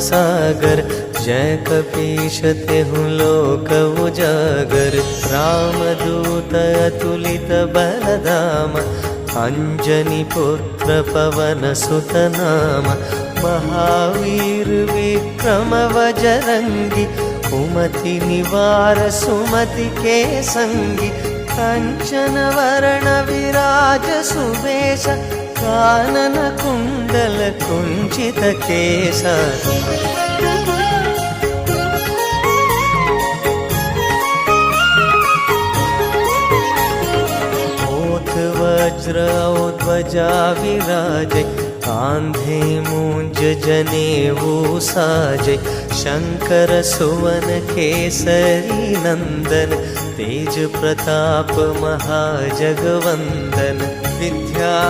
सागर। जय कपीश तेहु लोक उजागर। रामदूत अतुलित बलधाम। अंजनी पुत्र पवन सुत नाम। महावीर विक्रम बजरंगी। कुमति निवार सुमति के संगी। कंचन वरण विराज सुवेश। कानन कुंडल कुंचित केश। वज्र ध्वजा विराजे। कांधे मूंज जनेऊ साजे। शंकर सुवन केसरी नंदन। तेज प्रताप महाजगवंदन। विद्या